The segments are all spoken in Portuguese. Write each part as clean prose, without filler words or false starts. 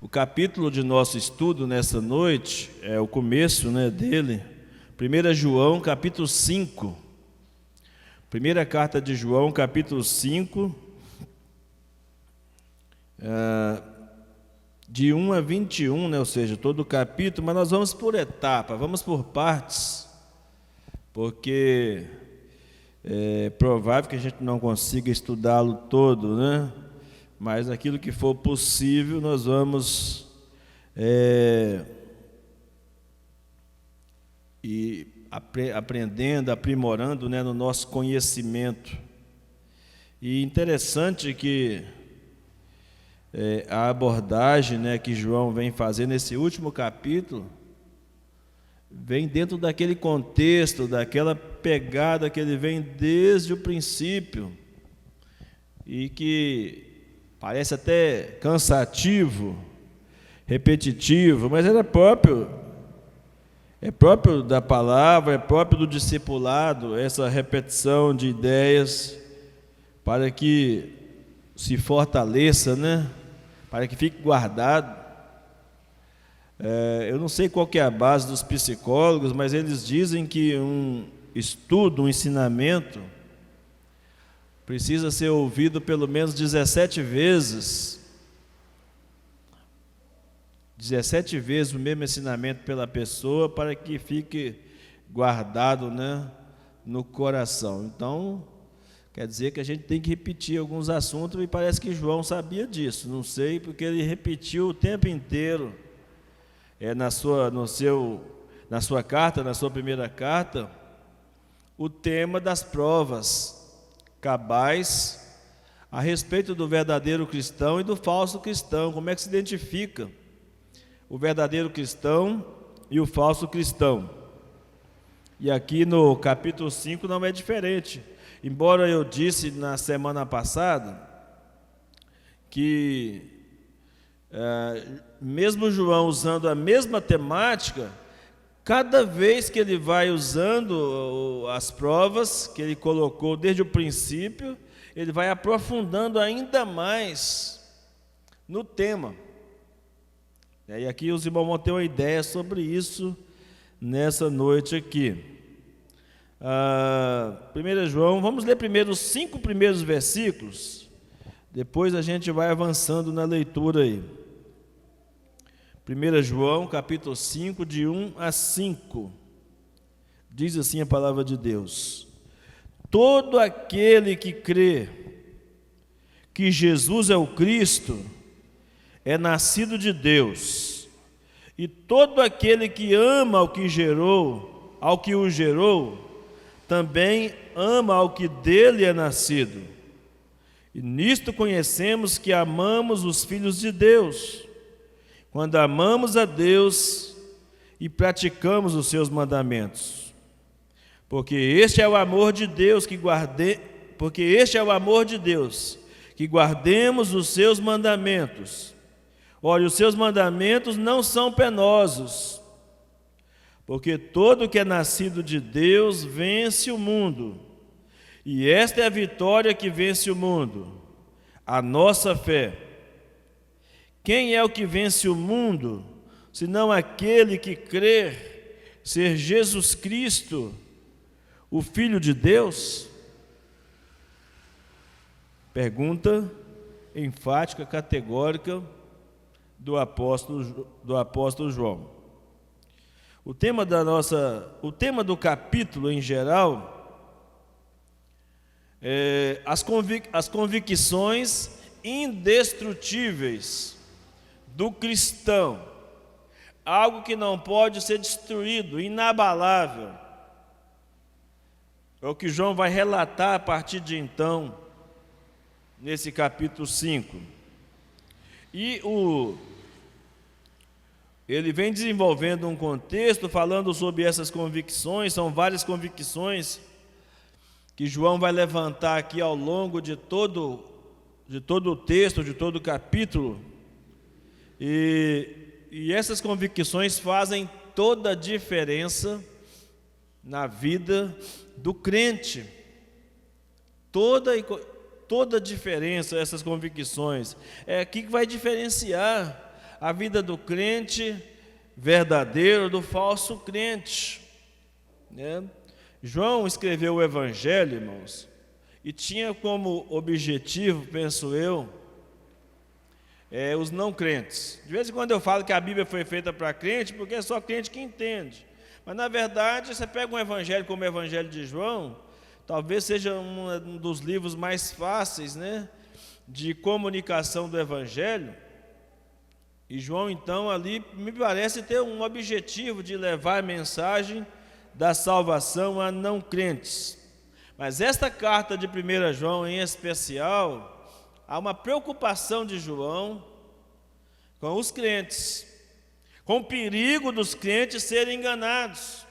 O capítulo de nosso estudo nessa noite, é o começo dele, 1 João, capítulo 5. Primeira carta de João, capítulo 5, de 1 a 21, ou seja, todo o capítulo, mas nós vamos por etapa, vamos por partes, porque é provável que a gente não consiga estudá-lo todo, mas aquilo que for possível nós vamos aprendendo, aprimorando no nosso conhecimento. E interessante que a abordagem que João vem fazer nesse último capítulo vem dentro daquele contexto, daquela pegada que ele vem desde o princípio e que parece até cansativo, repetitivo, mas é próprio da palavra, é próprio do discipulado, essa repetição de ideias para que se fortaleça, para que fique guardado. Eu não sei qual que é a base dos psicólogos, mas eles dizem que um estudo, um ensinamento, precisa ser ouvido pelo menos 17 vezes. 17 vezes o mesmo ensinamento pela pessoa para que fique guardado no coração. Então, quer dizer que a gente tem que repetir alguns assuntos e parece que João sabia disso. Não sei, porque ele repetiu o tempo inteiro na sua carta, na sua primeira carta, o tema das provas cabais a respeito do verdadeiro cristão e do falso cristão. Como é que se identifica o verdadeiro cristão e o falso cristão? E aqui no capítulo 5 não é diferente. Embora eu disse na semana passada que mesmo João usando a mesma temática, cada vez que ele vai usando as provas que ele colocou desde o princípio, ele vai aprofundando ainda mais no tema. E aqui os irmãos vão ter uma ideia sobre isso nessa noite aqui. 1 João, vamos ler primeiro os 5 primeiros versículos, depois a gente vai avançando na leitura aí. 1 João, capítulo 5, de 1 a 5, diz assim a palavra de Deus: todo aquele que crê que Jesus é o Cristo é nascido de Deus, e todo aquele que ama ao que o gerou, também ama ao que dele é nascido. E nisto conhecemos que amamos os filhos de Deus, quando amamos a Deus e praticamos os seus mandamentos. Porque este é o amor de Deus, que guardemos os seus mandamentos. Olha, os seus mandamentos não são penosos, porque todo que é nascido de Deus vence o mundo. E esta é a vitória que vence o mundo, a nossa fé. Quem é o que vence o mundo, senão aquele que crer ser Jesus Cristo, o Filho de Deus? Pergunta enfática, categórica do apóstolo João. O tema do capítulo em geral é as convicções indestrutíveis do cristão, algo que não pode ser destruído, inabalável. É o que João vai relatar a partir de então, nesse capítulo 5. E ele vem desenvolvendo um contexto, falando sobre essas convicções. São várias convicções que João vai levantar aqui ao longo de todo o texto, de todo o capítulo. E essas convicções fazem toda a diferença na vida do crente. Toda a diferença, essas convicções. É aqui que vai diferenciar a vida do crente verdadeiro, do falso crente, né? João escreveu o Evangelho, irmãos, e tinha como objetivo, penso eu, os não crentes. De vez em quando eu falo que a Bíblia foi feita para crente, porque é só crente que entende. Mas na verdade, você pega um evangelho como o Evangelho de João, talvez seja um dos livros mais fáceis, né, de comunicação do Evangelho. E João, então, ali me parece ter um objetivo de levar a mensagem da salvação a não crentes. Mas esta carta de 1 João em especial, há uma preocupação de João com os crentes, com o perigo dos crentes serem enganados,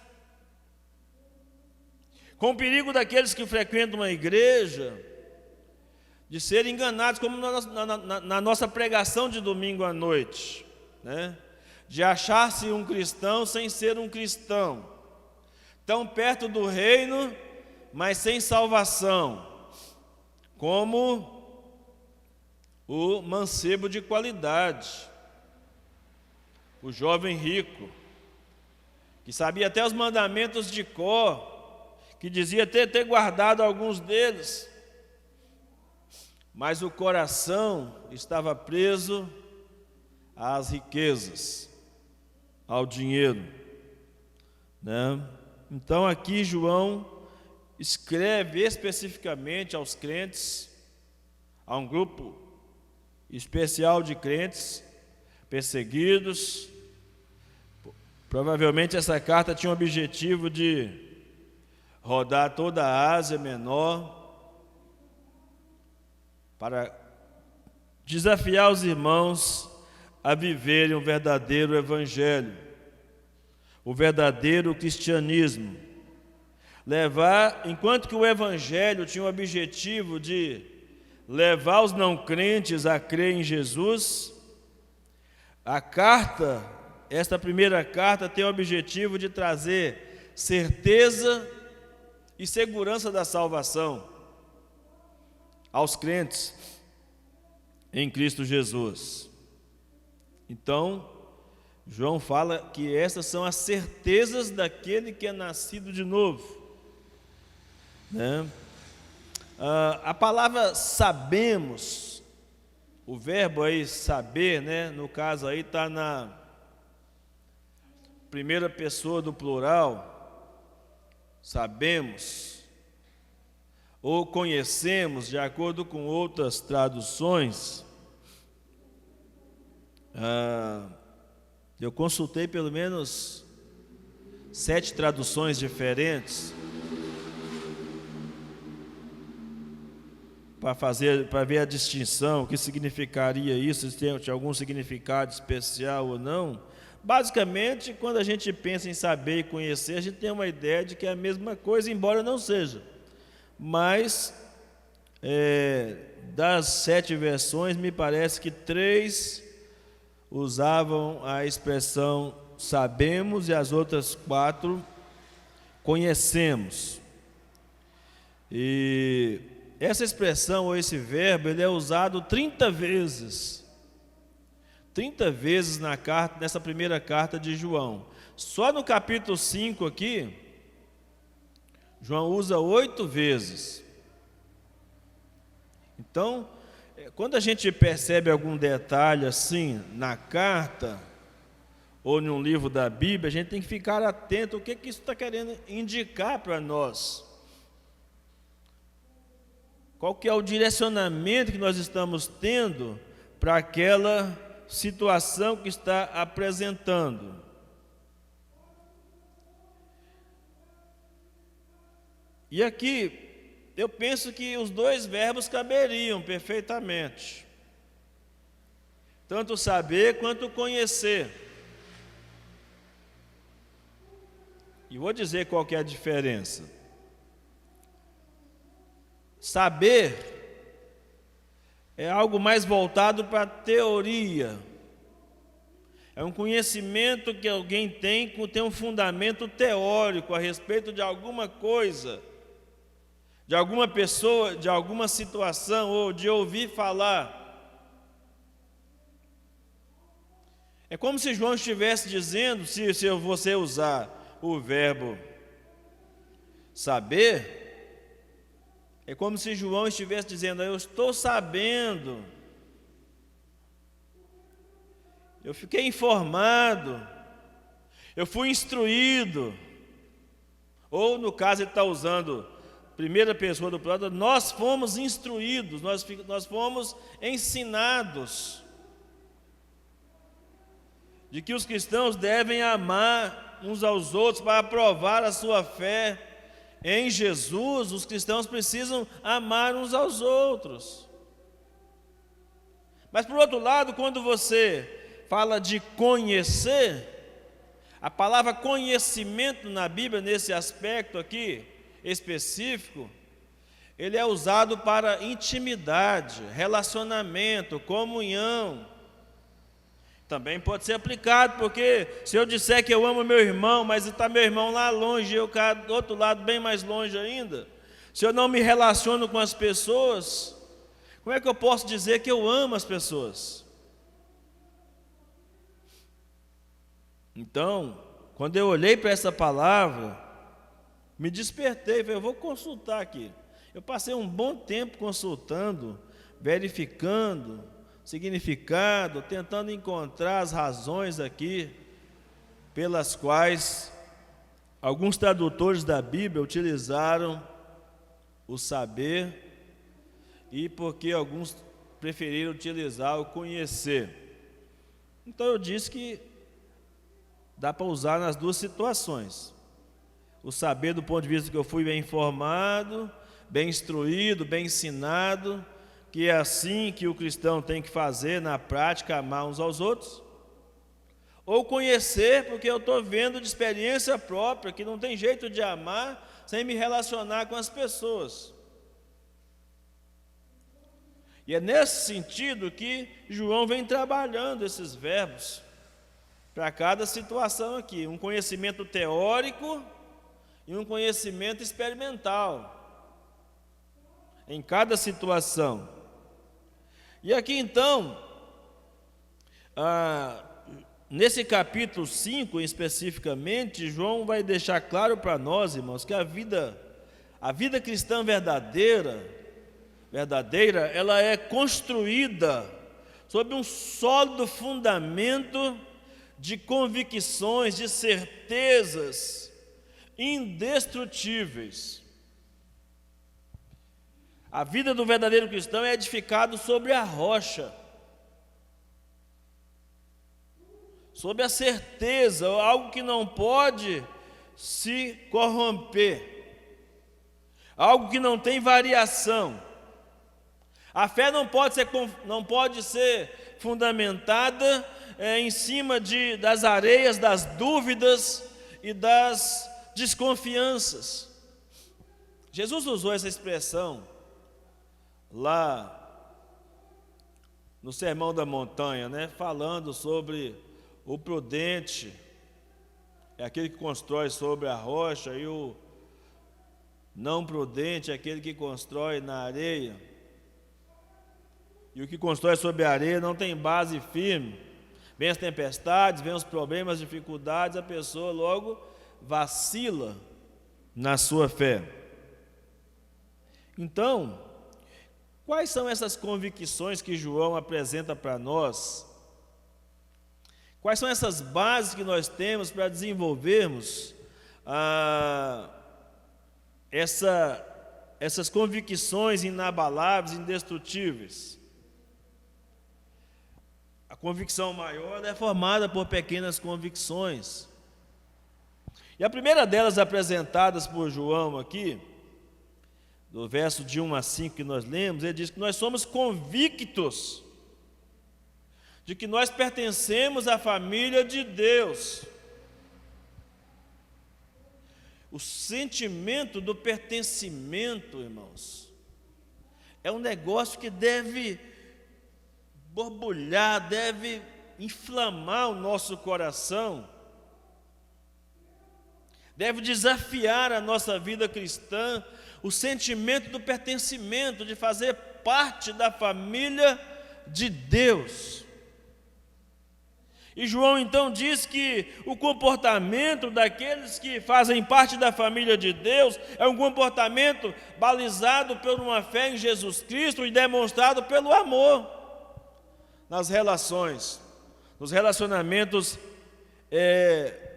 com o perigo daqueles que frequentam a igreja de serem enganados, como na nossa pregação de domingo à noite, né? De achar-se um cristão sem ser um cristão, tão perto do reino, mas sem salvação, como o mancebo de qualidade, o jovem rico, que sabia até os mandamentos de cor, que dizia ter guardado alguns deles, mas o coração estava preso às riquezas, ao dinheiro, né? Então aqui João escreve especificamente aos crentes, a um grupo especial de crentes perseguidos. Provavelmente essa carta tinha o objetivo de rodar toda a Ásia Menor, para desafiar os irmãos a viverem o verdadeiro evangelho, o verdadeiro cristianismo. Enquanto que o evangelho tinha o objetivo de levar os não crentes a crer em Jesus, esta primeira carta tem o objetivo de trazer certeza e segurança da salvação aos crentes em Cristo Jesus. Então, João fala que essas são as certezas daquele que é nascido de novo, né? A palavra sabemos, o verbo aí saber, né, no caso aí está na primeira pessoa do plural, sabemos, ou conhecemos, de acordo com outras traduções. Eu consultei pelo menos 7 traduções diferentes para ver a distinção, o que significaria isso, se tem algum significado especial ou não. Basicamente, quando a gente pensa em saber e conhecer, a gente tem uma ideia de que é a mesma coisa, embora não seja. Mas, das 7 versões, me parece que 3 usavam a expressão sabemos e as outras 4 conhecemos. E essa expressão ou esse verbo, ele é usado 30 vezes. 30 vezes nessa primeira carta de João. Só no capítulo 5 aqui, João usa 8 vezes. Então, quando a gente percebe algum detalhe assim na carta ou num livro da Bíblia, a gente tem que ficar atento ao que isso está querendo indicar para nós. Qual que é o direcionamento que nós estamos tendo para aquela situação que está apresentando. E aqui, eu penso que os 2 verbos caberiam perfeitamente. Tanto saber quanto conhecer. E vou dizer qual que é a diferença. Saber é algo mais voltado para a teoria. É um conhecimento que alguém tem um fundamento teórico a respeito de alguma coisa, de alguma pessoa, de alguma situação, ou de ouvir falar. É como se João estivesse dizendo, se você usar o verbo saber, é como se João estivesse dizendo: eu estou sabendo, eu fiquei informado, eu fui instruído. Ou no caso ele está usando primeira pessoa do plural, nós fomos instruídos, nós fomos ensinados de que os cristãos devem amar uns aos outros para provar a sua fé em Jesus. Os cristãos precisam amar uns aos outros. Mas por outro lado, quando você fala de conhecer, a palavra conhecimento na Bíblia, nesse aspecto aqui específico, ele é usado para intimidade, relacionamento, comunhão. Também pode ser aplicado, porque se eu disser que eu amo meu irmão, mas está meu irmão lá longe e eu do outro lado bem mais longe ainda, se eu não me relaciono com as pessoas, como é que eu posso dizer que eu amo as pessoas? Então, quando eu olhei para essa palavra, me despertei, falei, eu vou consultar aqui. Eu passei um bom tempo consultando, verificando significado, tentando encontrar as razões aqui pelas quais alguns tradutores da Bíblia utilizaram o saber e porque alguns preferiram utilizar o conhecer. Então eu disse que dá para usar nas duas situações. O saber do ponto de vista que eu fui bem informado, bem instruído, bem ensinado, que é assim que o cristão tem que fazer na prática, amar uns aos outros. Ou conhecer, porque eu estou vendo de experiência própria que não tem jeito de amar sem me relacionar com as pessoas. E é nesse sentido que João vem trabalhando esses verbos para cada situação aqui, um conhecimento teórico e um conhecimento experimental em cada situação. E aqui então, nesse capítulo 5 especificamente, João vai deixar claro para nós, irmãos, que a vida cristã verdadeira, ela é construída sobre um sólido fundamento de convicções, de certezas indestrutíveis. A vida do verdadeiro cristão é edificado sobre a rocha, sobre a certeza, algo que não pode se corromper, algo que não tem variação. A fé não pode ser fundamentada em cima das areias, das dúvidas e das desconfianças. Jesus usou essa expressão lá no Sermão da Montanha, falando sobre o prudente, é aquele que constrói sobre a rocha, e o não prudente é aquele que constrói na areia. E o que constrói sobre a areia não tem base firme. Vem as tempestades, vem os problemas, as dificuldades, a pessoa logo vacila na sua fé. Então, quais são essas convicções que João apresenta para nós? Quais são essas bases que nós temos para desenvolvermos essas convicções inabaláveis, indestrutíveis? A convicção maior é formada por pequenas convicções. E a primeira delas apresentadas por João aqui, do verso de 1 a 5 que nós lemos, ele diz que nós somos convictos de que nós pertencemos à família de Deus. O sentimento do pertencimento, irmãos, é um negócio que deve borbulhar, deve inflamar o nosso coração, deve desafiar a nossa vida cristã, o sentimento do pertencimento, de fazer parte da família de Deus. E João então diz que o comportamento daqueles que fazem parte da família de Deus é um comportamento balizado por uma fé em Jesus Cristo e demonstrado pelo amor nas relações, nos relacionamentos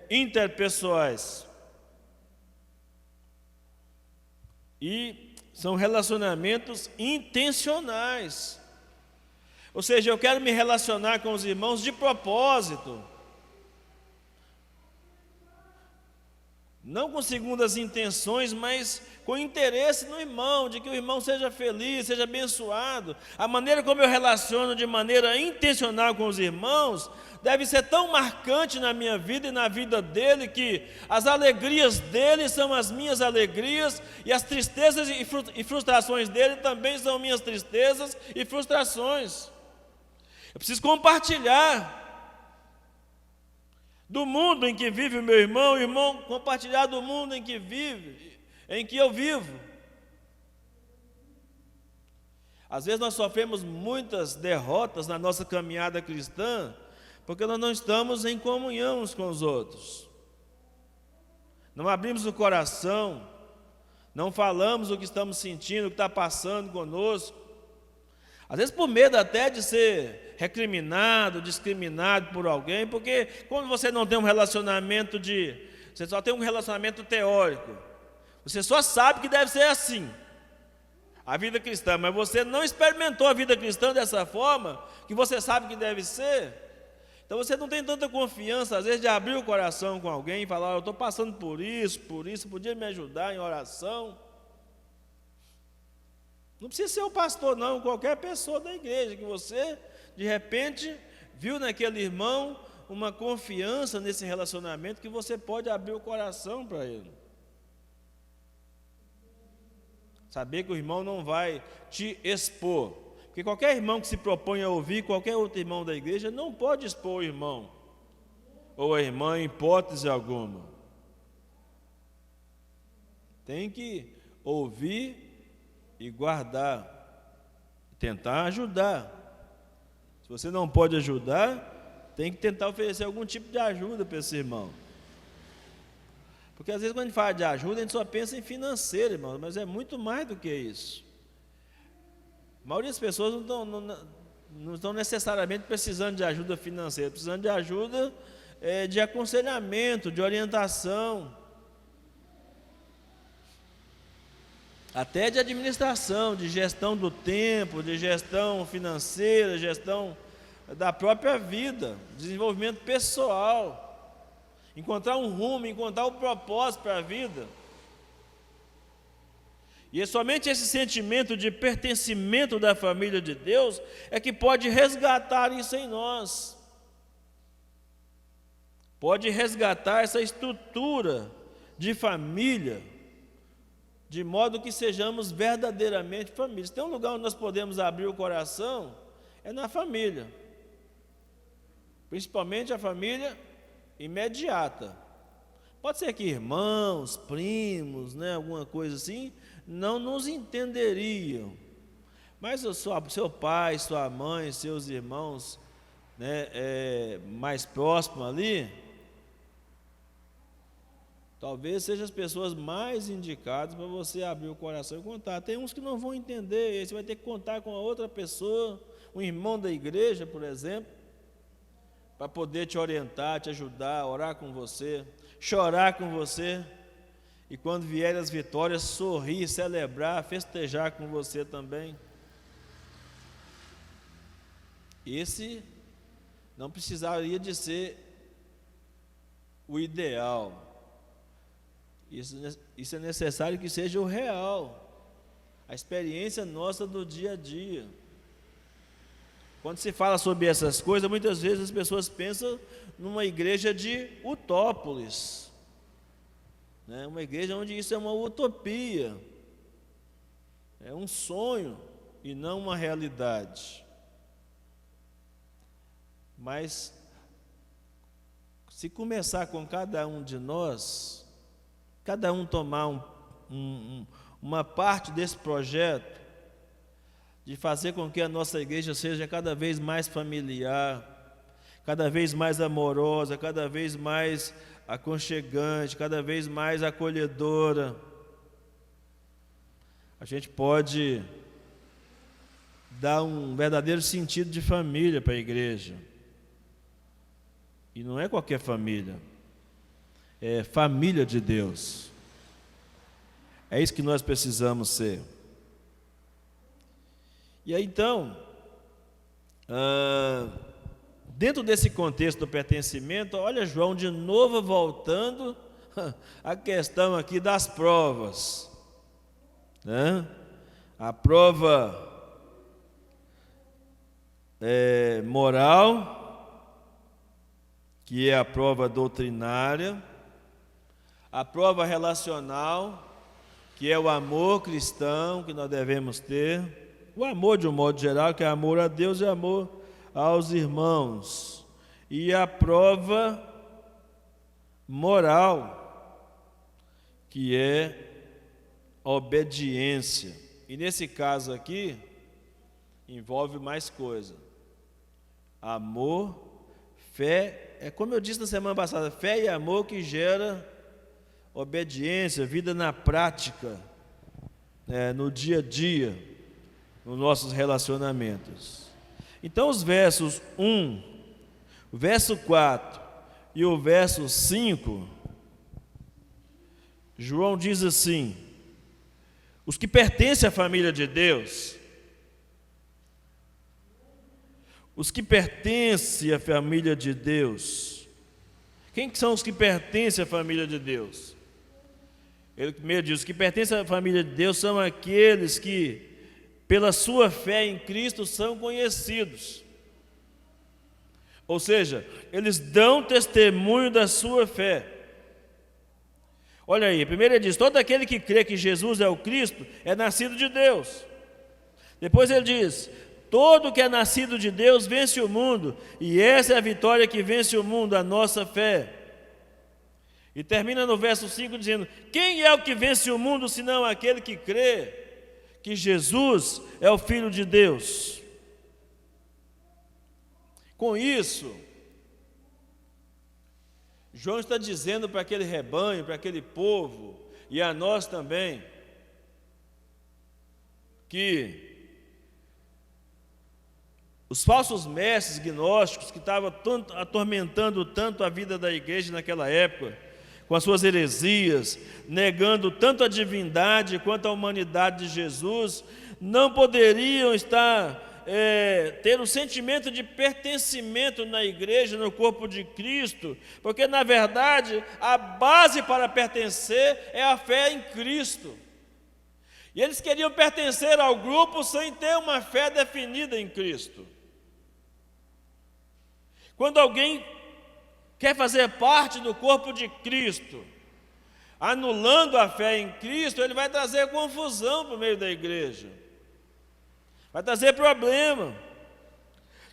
interpessoais. E são relacionamentos intencionais. Ou seja, eu quero me relacionar com os irmãos de propósito, não com segundas intenções, mas com interesse no irmão, de que o irmão seja feliz, seja abençoado. A maneira como eu relaciono de maneira intencional com os irmãos deve ser tão marcante na minha vida e na vida dele, que as alegrias dele são as minhas alegrias, e as tristezas e frustrações dele também são minhas tristezas e frustrações. Eu preciso compartilhar do mundo em que vive o meu irmão, o irmão compartilhar do mundo em que vive, em que eu vivo. Às vezes nós sofremos muitas derrotas na nossa caminhada cristã, porque nós não estamos em comunhão uns com os outros. Não abrimos o coração, não falamos o que estamos sentindo, o que está passando conosco. Às vezes por medo até de ser recriminado, discriminado por alguém, porque quando você não tem um relacionamento você só tem um relacionamento teórico, você só sabe que deve ser assim, a vida cristã, mas você não experimentou a vida cristã dessa forma, que você sabe que deve ser. Então você não tem tanta confiança, às vezes, de abrir o coração com alguém e falar: eu estou passando por isso, podia me ajudar em oração. Não precisa ser o pastor, não, qualquer pessoa da igreja, que você, de repente, viu naquele irmão uma confiança nesse relacionamento, que você pode abrir o coração para ele. Saber que o irmão não vai te expor. Porque qualquer irmão que se propõe a ouvir qualquer outro irmão da igreja não pode expor o irmão ou a irmã em hipótese alguma. Tem que ouvir e guardar, tentar ajudar. Se você não pode ajudar, tem que tentar oferecer algum tipo de ajuda para esse irmão. Porque às vezes quando a gente fala de ajuda, a gente só pensa em financeiro, irmão, mas é muito mais do que isso. A maioria das pessoas não estão necessariamente precisando de ajuda financeira, precisando de ajuda de aconselhamento, de orientação, até de administração, de gestão do tempo, de gestão financeira, gestão da própria vida, desenvolvimento pessoal, encontrar um rumo, encontrar um propósito para a vida. E é somente esse sentimento de pertencimento da família de Deus é que pode resgatar isso em nós. Pode resgatar essa estrutura de família, de modo que sejamos verdadeiramente família. Se tem um lugar onde nós podemos abrir o coração, é na família. Principalmente a família imediata. Pode ser que irmãos, primos, alguma coisa assim, não nos entenderiam. Mas o seu pai, sua mãe, seus irmãos, mais próximos ali, talvez sejam as pessoas mais indicadas para você abrir o coração e contar. Tem uns que não vão entender, você vai ter que contar com a outra pessoa, um irmão da igreja, por exemplo, para poder te orientar, te ajudar, orar com você, chorar com você, e quando vierem as vitórias, sorrir, celebrar, festejar com você também. Esse não precisaria de ser o ideal. Isso é necessário que seja o real, a experiência nossa do dia a dia. Quando se fala sobre essas coisas, muitas vezes as pessoas pensam numa igreja de utópolis, uma igreja onde isso é uma utopia, é um sonho e não uma realidade. Mas se começar com cada um de nós, cada um tomar uma parte desse projeto, de fazer com que a nossa igreja seja cada vez mais familiar, cada vez mais amorosa, cada vez mais aconchegante, cada vez mais acolhedora. A gente pode dar um verdadeiro sentido de família para a igreja. E não é qualquer família, é família de Deus. É isso que nós precisamos ser. E aí então, dentro desse contexto do pertencimento, olha João de novo voltando à questão aqui das provas, né? A prova moral, que é a prova doutrinária, a prova relacional, que é o amor cristão que nós devemos ter, o amor de um modo geral, que é amor a Deus e amor aos irmãos, e a prova moral, que é a obediência. E nesse caso aqui, envolve mais coisa: amor, fé, é como eu disse na semana passada, fé e amor que gera obediência, vida na prática, no dia a dia, nos nossos relacionamentos. Então os versos 1, o verso 4 e o verso 5, João diz assim: os que pertencem à família de Deus, os que pertencem à família de Deus, quem são os que pertencem à família de Deus? Ele primeiro diz: os que pertencem à família de Deus são aqueles que, pela sua fé em Cristo, são conhecidos. Ou seja, eles dão testemunho da sua fé. Olha aí, primeiro ele diz: todo aquele que crê que Jesus é o Cristo é nascido de Deus. Depois ele diz: todo que é nascido de Deus vence o mundo, e essa é a vitória que vence o mundo, a nossa fé. E termina no verso 5 dizendo: quem é o que vence o mundo, senão aquele que crê que Jesus é o Filho de Deus? Com isso, João está dizendo para aquele rebanho, para aquele povo, e a nós também, que os falsos mestres gnósticos que estavam atormentando tanto a vida da igreja naquela época, com as suas heresias, negando tanto a divindade quanto a humanidade de Jesus, não poderiam ter um sentimento de pertencimento na igreja, no corpo de Cristo, porque na verdade a base para pertencer é a fé em Cristo. E eles queriam pertencer ao grupo sem ter uma fé definida em Cristo. Quando alguém quer fazer parte do corpo de Cristo, anulando a fé em Cristo, ele vai trazer confusão para o meio da igreja, vai trazer problema.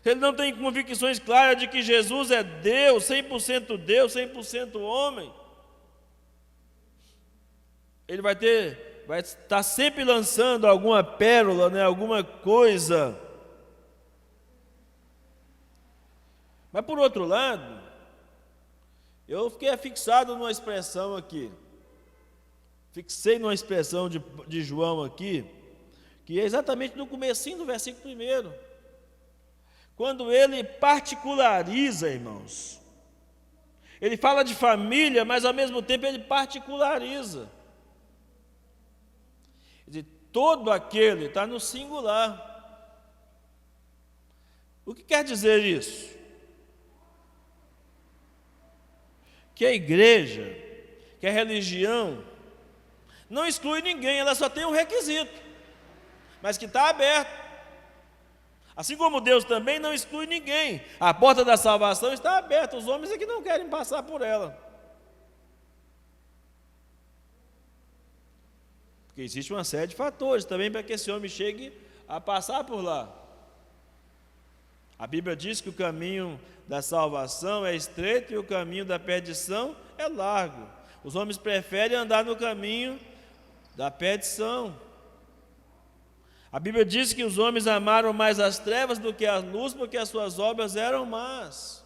Se ele não tem convicções claras de que Jesus é Deus, 100% homem, ele vai estar sempre lançando alguma pérola, alguma coisa. Mas por outro lado, eu fiquei fixado numa expressão aqui, fixei numa expressão de João aqui, que é exatamente no comecinho do versículo 1, quando ele particulariza, irmãos. Ele fala de família, mas ao mesmo tempo ele particulariza. De todo aquele, está no singular. O que quer dizer isso? Que a igreja, que a religião, não exclui ninguém, ela só tem um requisito, mas que está aberto. Assim como Deus também não exclui ninguém, a porta da salvação está aberta, os homens é que não querem passar por ela. Porque existe uma série de fatores também para que esse homem chegue a passar por lá. A Bíblia diz que o caminho da salvação é estreito e o caminho da perdição é largo. Os homens preferem andar no caminho da perdição. A Bíblia diz que os homens amaram mais as trevas do que a luz, porque as suas obras eram más.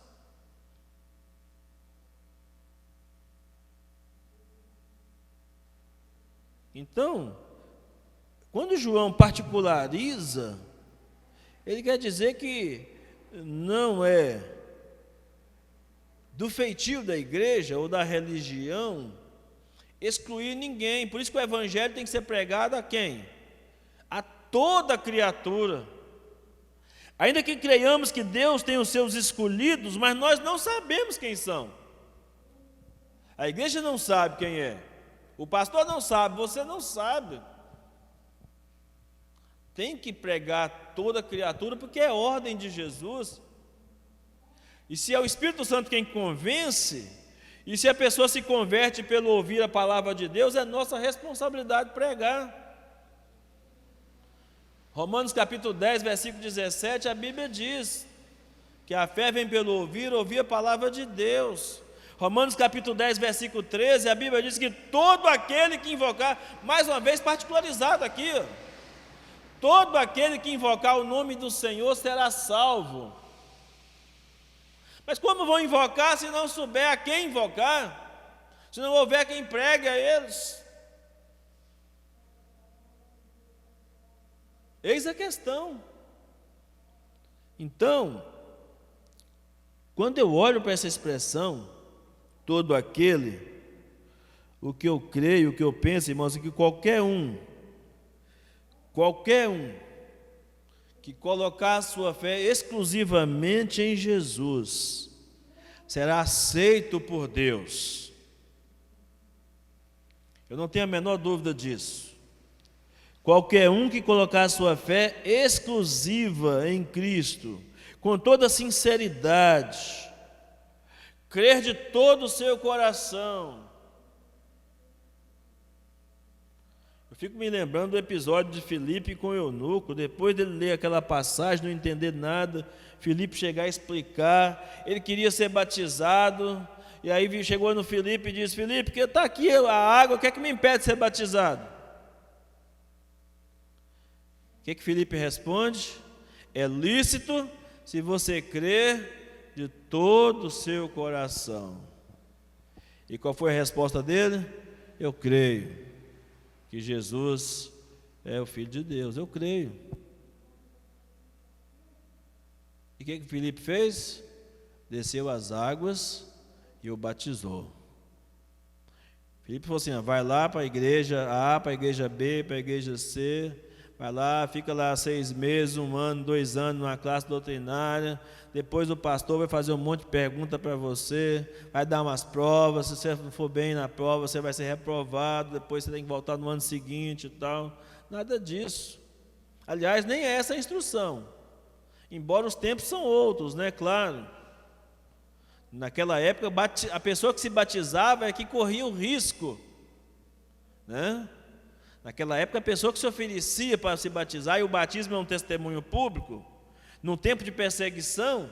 Então, quando João particulariza, ele quer dizer que não é do feitio da igreja ou da religião excluir ninguém. Por isso que o evangelho tem que ser pregado a quem? A toda criatura. Ainda que creiamos que Deus tem os seus escolhidos, mas nós não sabemos quem são. A igreja não sabe quem é. O pastor não sabe, você não sabe. Tem que pregar toda criatura, porque é ordem de Jesus. E se é o Espírito Santo quem convence, e se a pessoa se converte pelo ouvir a palavra de Deus, é nossa responsabilidade pregar. Romanos capítulo 10, versículo 17, a Bíblia diz que a fé vem pelo ouvir a palavra de Deus. Romanos capítulo 10, versículo 13, a Bíblia diz que todo aquele que invocar, mais uma vez particularizado aqui, todo aquele que invocar o nome do Senhor será salvo. Mas como vão invocar se não souber a quem invocar? Se não houver quem pregue a eles? Eis a questão. Então, quando eu olho para essa expressão, todo aquele, o que eu creio, o que eu penso, irmãos, é que qualquer um que colocar a sua fé exclusivamente em Jesus, será aceito por Deus. Eu não tenho a menor dúvida disso. Qualquer um que colocar a sua fé exclusiva em Cristo, com toda sinceridade, crer de todo o seu coração. Eu fico me lembrando do episódio de Filipe com Eunuco, depois dele ler aquela passagem, não entender nada, Filipe chegar a explicar, ele queria ser batizado, e aí chegou no Filipe e disse: Filipe, que está aqui a água, o que é que me impede de ser batizado? O que Filipe responde? É lícito se você crer de todo o seu coração. E qual foi a resposta dele? Eu creio que Jesus é o Filho de Deus, eu creio. E o que Filipe fez? Desceu as águas e o batizou. Filipe falou assim: vai lá para a igreja A, para a igreja B, para a igreja C, vai lá, fica lá 6 meses, 1 ano, 2 anos numa classe doutrinária, depois o pastor vai fazer um monte de perguntas para você, vai dar umas provas, se você não for bem na prova, você vai ser reprovado, depois você tem que voltar no ano seguinte e tal. Nada disso. Aliás, nem é essa a instrução, embora os tempos são outros, né? Claro. Naquela época, a pessoa que se batizava é que corria o risco, né? Naquela época, a pessoa que se oferecia para se batizar, e o batismo é um testemunho público, num tempo de perseguição,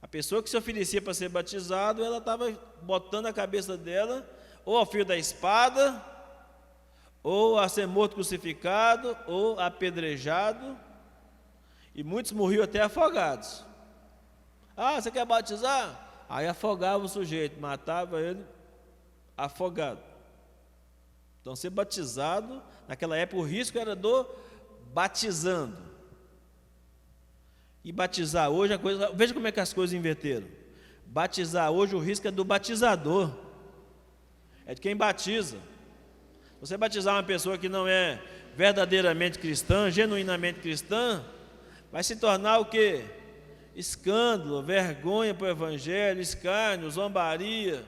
a pessoa que se oferecia para ser batizado, ela estava botando a cabeça dela ou ao fio da espada, ou a ser morto crucificado, ou apedrejado, e muitos morriam até afogados. Ah, você quer batizar? Aí afogava o sujeito, matava ele afogado. Então, ser batizado, naquela época o risco era do batizando. E batizar hoje, a coisa, veja como é que as coisas inverteram. Batizar hoje, o risco é do batizador, é de quem batiza. Você batizar uma pessoa que não é verdadeiramente cristã, genuinamente cristã, vai se tornar o quê? Escândalo, vergonha para o evangelho, escárnio, zombaria.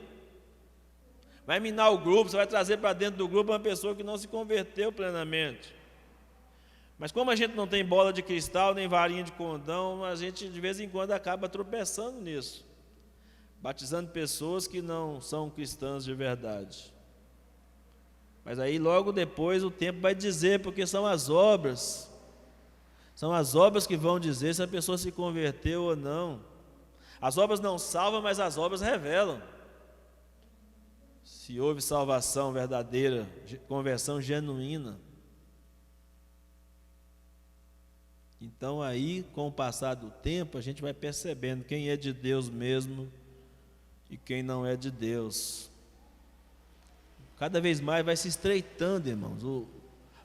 Vai minar o grupo, você vai trazer para dentro do grupo uma pessoa que não se converteu plenamente. Mas como a gente não tem bola de cristal, nem varinha de condão, a gente de vez em quando acaba tropeçando nisso, batizando pessoas que não são cristãs de verdade. Mas aí logo depois o tempo vai dizer, porque são as obras que vão dizer se a pessoa se converteu ou não. As obras não salvam, mas as obras revelam se houve salvação verdadeira, conversão genuína. Então aí, com o passar do tempo, a gente vai percebendo quem é de Deus mesmo e quem não é de Deus. cada vez mais vai se estreitando, irmãos,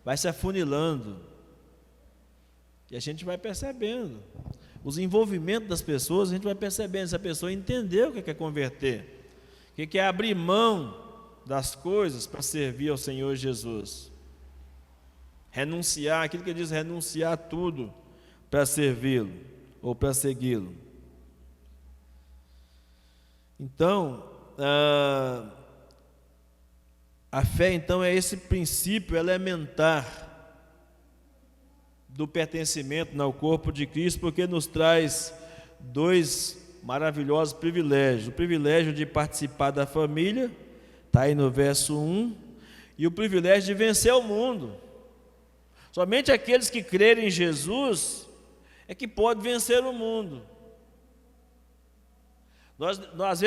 vai se afunilando. E a gente vai percebendo. Os envolvimentos das pessoas, a gente vai percebendo se a pessoa entendeu o que é converter, o que é abrir mão das coisas para servir ao Senhor Jesus. Renunciar, aquilo que ele diz, renunciar tudo para servi-lo ou para segui-lo. Então, a fé então é esse princípio elementar do pertencimento ao corpo de Cristo, porque nos traz dois maravilhosos privilégios: o privilégio de participar da família, está aí no verso 1, e o privilégio de vencer o mundo. Somente aqueles que crerem em Jesus é que podem vencer o mundo. Às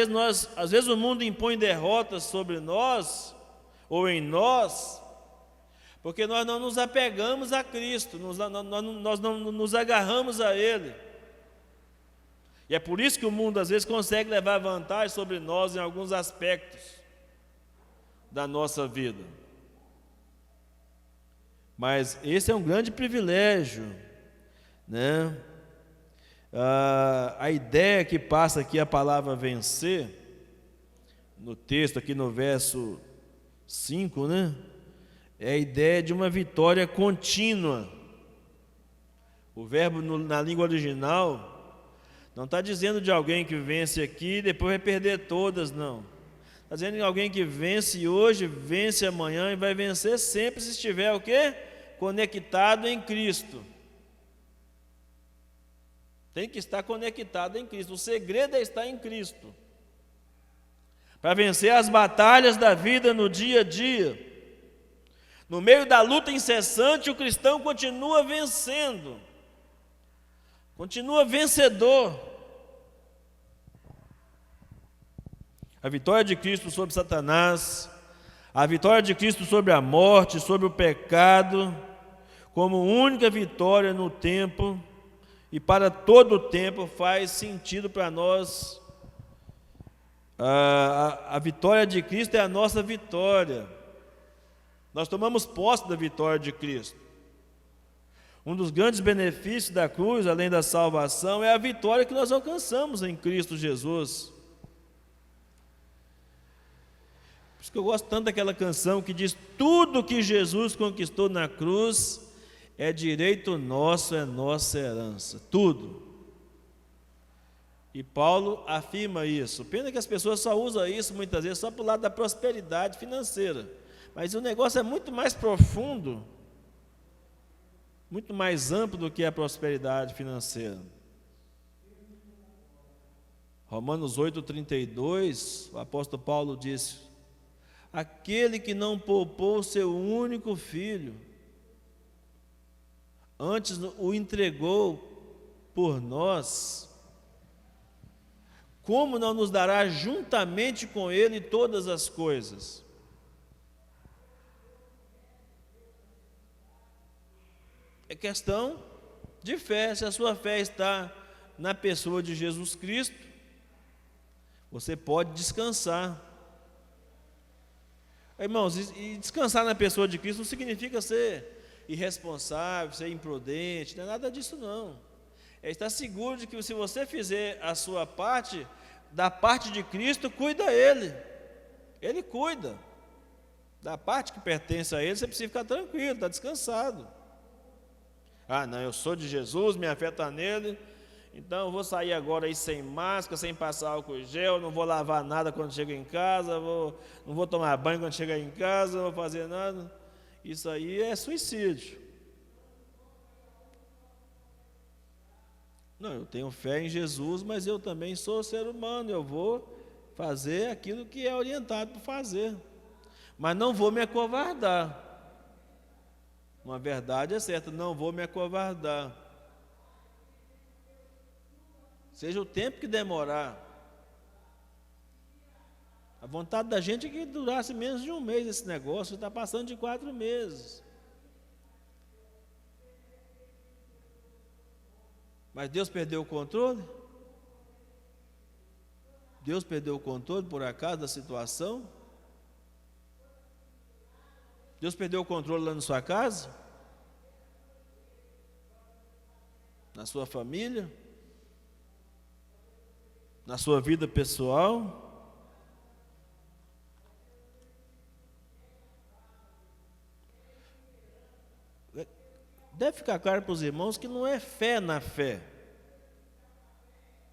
vezes o mundo impõe derrotas sobre nós, ou em nós, porque nós não nos apegamos a Cristo, nós não nos agarramos a Ele. E é por isso que o mundo às vezes consegue levar vantagem sobre nós em alguns aspectos da nossa vida. Mas esse é um grande privilégio, né? A ideia que passa aqui a palavra vencer, no texto aqui no verso 5, né? É a ideia de uma vitória contínua. O verbo na língua original não está dizendo de alguém que vence aqui e depois vai perder todas, não. Está dizendo de alguém que vence hoje, vence amanhã e vai vencer sempre se estiver o quê? Conectado em Cristo. Tem que estar conectado em Cristo. O segredo é estar em Cristo. Para vencer as batalhas da vida no dia a dia. No meio da luta incessante, o cristão continua vencendo. Continua vencedor. A vitória de Cristo sobre Satanás, a vitória de Cristo sobre a morte, sobre o pecado, como única vitória no tempo e para todo o tempo, faz sentido para nós. A vitória de Cristo é a nossa vitória. Nós tomamos posse da vitória de Cristo. Um dos grandes benefícios da cruz, além da salvação, é a vitória que nós alcançamos em Cristo Jesus. Por isso que eu gosto tanto daquela canção que diz: tudo que Jesus conquistou na cruz é direito nosso, é nossa herança, tudo. E Paulo afirma isso. Pena que as pessoas só usam isso muitas vezes só para o lado da prosperidade financeira. Mas o negócio é muito mais profundo, muito mais amplo do que a prosperidade financeira. Romanos 8,32, o apóstolo Paulo disse: aquele que não poupou seu único filho, antes o entregou por nós, como não nos dará juntamente com ele todas as coisas? É questão de fé. Se a sua fé está na pessoa de Jesus Cristo, você pode descansar. Irmãos, e descansar na pessoa de Cristo não significa ser irresponsável, ser imprudente, não é nada disso não. É estar seguro de que se você fizer a sua parte, da parte de Cristo, cuida Ele. Ele cuida. Da parte que pertence a Ele, você precisa ficar tranquilo, está descansado. Ah, não, eu sou de Jesus, minha fé está nele, então eu vou sair agora aí sem máscara, sem passar álcool gel, não vou lavar nada quando chego em casa, não vou tomar banho quando chegar em casa, não vou fazer nada. Isso aí é suicídio. Não, eu tenho fé em Jesus, mas eu também sou ser humano, eu vou fazer aquilo que é orientado para fazer, mas não vou me acovardar. Uma verdade é certa, não vou me acovardar. Seja o tempo que demorar. A vontade da gente é que durasse menos de um mês esse negócio, está passando de 4 meses. Mas Deus perdeu o controle? Deus perdeu o controle por acaso da situação? Deus perdeu o controle lá na sua casa? Na sua família? Na sua vida pessoal? Deve ficar claro para os irmãos que não é fé na fé.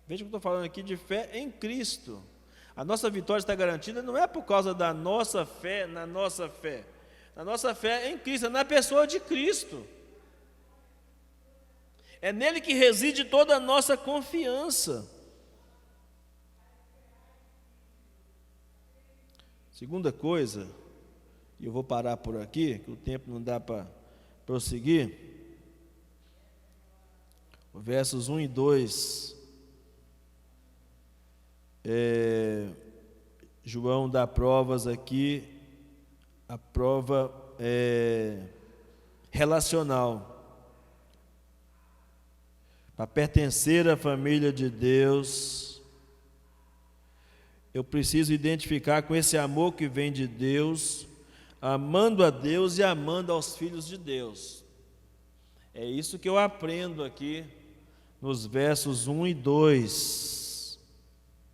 Veja que eu estou falando aqui de fé em Cristo. A nossa vitória está garantida não é por causa da nossa fé na nossa fé. A nossa fé é em Cristo, é na pessoa de Cristo. É nele que reside toda a nossa confiança. Segunda coisa, e eu vou parar por aqui, que o tempo não dá para prosseguir. Versos 1 e 2. João dá provas aqui, a prova relacional. Para pertencer à família de Deus, eu preciso identificar com esse amor que vem de Deus, amando a Deus e amando aos filhos de Deus. É isso que eu aprendo aqui nos versos 1 e 2.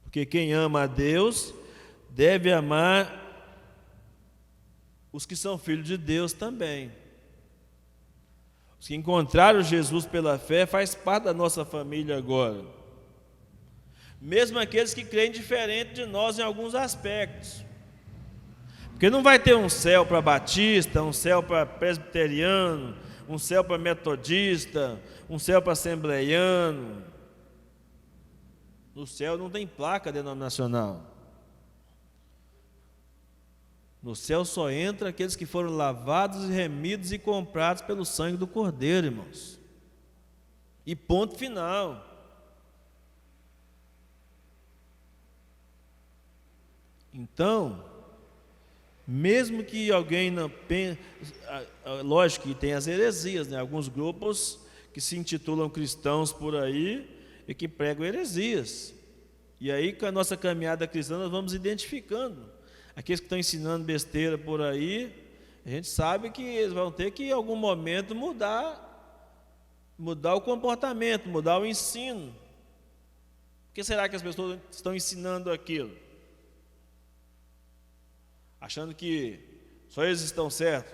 Porque quem ama a Deus deve amar os que são filhos de Deus também. Os que encontraram Jesus pela fé faz parte da nossa família agora. Mesmo aqueles que creem diferente de nós em alguns aspectos. Porque não vai ter um céu para batista, um céu para presbiteriano, um céu para metodista, um céu para assembleiano. No céu não tem placa denominacional. No céu só entra aqueles que foram lavados e remidos e comprados pelo sangue do Cordeiro, irmãos. E ponto final. Então, mesmo que alguém não pense, lógico que tem as heresias, né? Alguns grupos que se intitulam cristãos por aí e que pregam heresias. E aí, com a nossa caminhada cristã, nós vamos identificando. Aqueles que estão ensinando besteira por aí, a gente sabe que eles vão ter que, em algum momento, mudar o comportamento, mudar o ensino. Por que será que as pessoas estão ensinando aquilo? Achando que só eles estão certos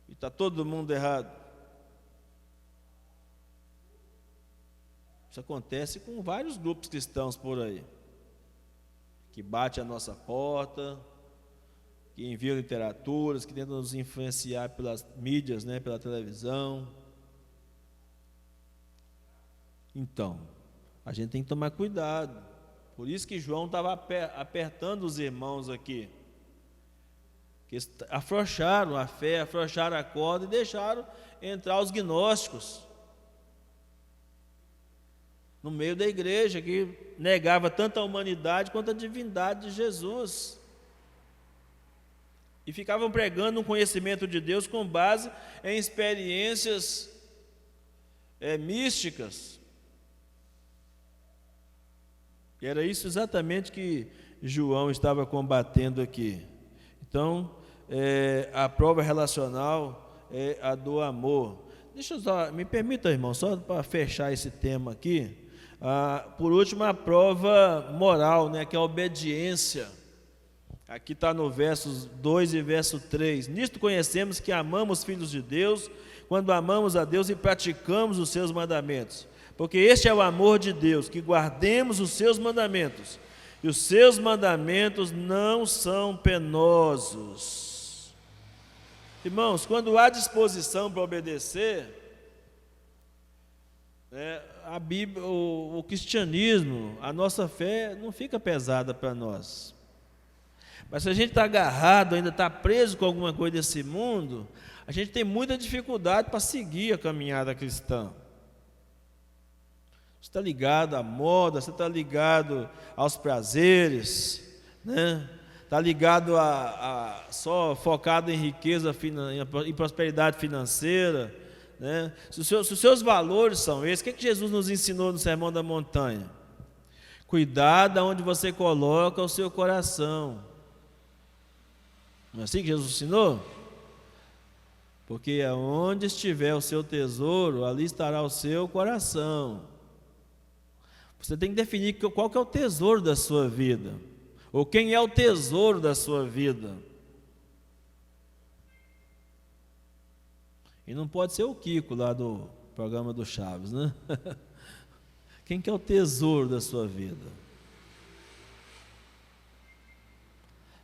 e está todo mundo errado. Isso acontece com vários grupos cristãos por aí, que bate a nossa porta, que enviam literaturas, que tentam nos influenciar pelas mídias, né, pela televisão. Então, a gente tem que tomar cuidado. Por isso que João estava apertando os irmãos aqui, que afrouxaram a fé, afrouxaram a corda e deixaram entrar os gnósticos no meio da igreja, que negava tanto a humanidade quanto a divindade de Jesus. E ficavam pregando um conhecimento de Deus com base em experiências místicas. E era isso exatamente que João estava combatendo aqui. Então, a prova relacional é a do amor. Deixa eu só, me permita, irmão, só para fechar esse tema aqui. Por último, a prova moral, né, que é a obediência. Aqui está no versos 2 e verso 3. Nisto conhecemos que amamos os filhos de Deus, quando amamos a Deus e praticamos os seus mandamentos. Porque este é o amor de Deus, que guardemos os seus mandamentos. E os seus mandamentos não são penosos. Irmãos, quando há disposição para obedecer, a Bíblia, o cristianismo, a nossa fé não fica pesada para nós. Mas se a gente está agarrado, ainda está preso com alguma coisa desse mundo, a gente tem muita dificuldade para seguir a caminhada cristã. Você está ligado à moda, você está ligado aos prazeres, né? Está ligado só focado em riqueza, em prosperidade financeira, né? Se os seus valores são esses, o que Jesus nos ensinou no Sermão da Montanha? Cuidado aonde você coloca o seu coração. Não é assim que Jesus ensinou? Porque onde estiver o seu tesouro, ali estará o seu coração. Você tem que definir qual que é o tesouro da sua vida, ou quem é o tesouro da sua vida. E não pode ser o Kiko lá do programa do Chaves, né? Quem que é o tesouro da sua vida?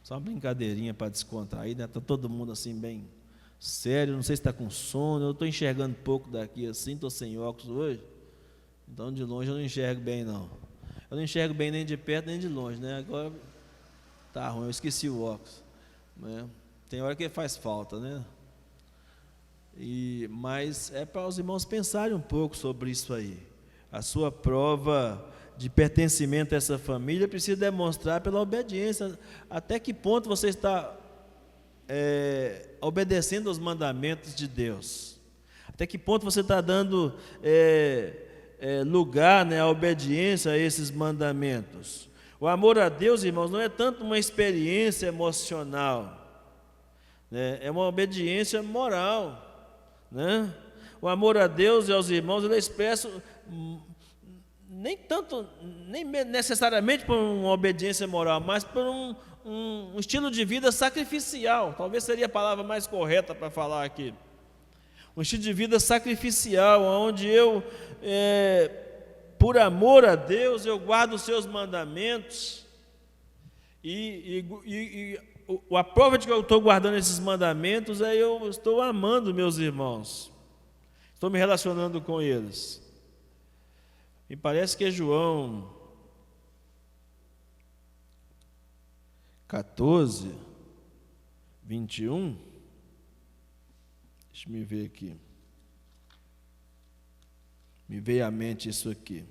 Só uma brincadeirinha para descontrair, né? Está todo mundo assim bem sério, não sei se está com sono, eu estou enxergando pouco daqui assim, estou sem óculos hoje, então de longe eu não enxergo bem não. Eu não enxergo bem nem de perto nem de longe, né? Agora tá ruim, eu esqueci o óculos, né? Tem hora que faz falta, né? Mas é para os irmãos pensarem um pouco sobre isso aí. A sua prova de pertencimento a essa família precisa demonstrar pela obediência. Até que ponto você está obedecendo aos mandamentos de Deus? Até que ponto você está dando lugar, né, à obediência a esses mandamentos? O amor a Deus, irmãos, não é tanto uma experiência emocional, né? É uma obediência moral, né? O amor a Deus e aos irmãos, ele é expresso nem necessariamente por uma obediência moral, mas por um estilo de vida sacrificial. Talvez seria a palavra mais correta para falar aqui. Um estilo de vida sacrificial, onde eu, por amor a Deus, eu guardo os seus mandamentos, a prova de que eu estou guardando esses mandamentos é eu estou amando meus irmãos, estou me relacionando com eles. Me parece que é João 14, 21. Deixa eu ver aqui. Me veio à mente isso aqui.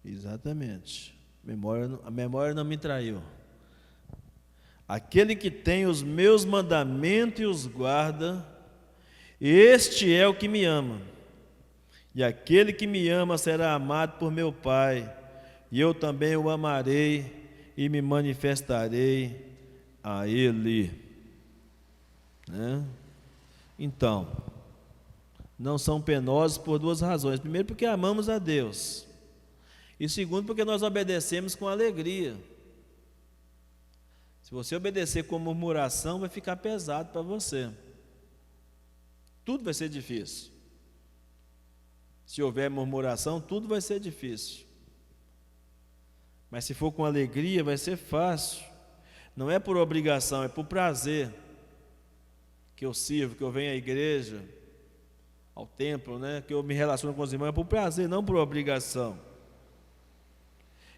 Exatamente. A memória não me traiu. Aquele que tem os meus mandamentos e os guarda, este é o que me ama. E aquele que me ama será amado por meu Pai, e eu também o amarei e me manifestarei a ele. Né? Então, não são penosos por duas razões. Primeiro, porque amamos a Deus. E segundo, porque nós obedecemos com alegria. Se você obedecer com murmuração, vai ficar pesado para você. Tudo vai ser difícil. Se houver murmuração, tudo vai ser difícil. Mas se for com alegria, vai ser fácil. Não é por obrigação, é por prazer que eu sirvo, que eu venho à igreja, ao templo, né? Que eu me relaciono com os irmãos, é por prazer, não por obrigação.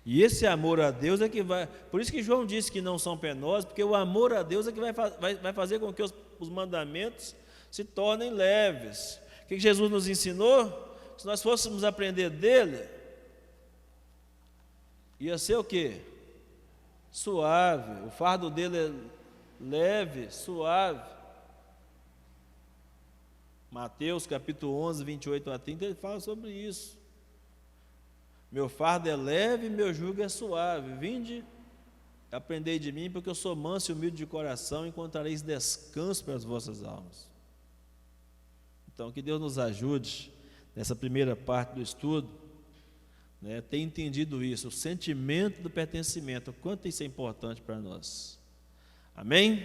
E esse amor a Deus é que vai... Por isso que João disse que não são penosos, porque o amor a Deus é que vai fazer com que os mandamentos se tornem leves. O que Jesus nos ensinou? Se nós fôssemos aprender dele, ia ser o quê? Suave. O fardo dele é leve, suave. Mateus capítulo 11, 28 a 30, ele fala sobre isso. Meu fardo é leve, meu jugo é suave. Vinde, aprendei de mim, porque eu sou manso e humilde de coração, encontrareis descanso para as vossas almas. Então, que Deus nos ajude nessa primeira parte do estudo, né, ter entendido isso, o sentimento do pertencimento, o quanto isso é importante para nós. Amém?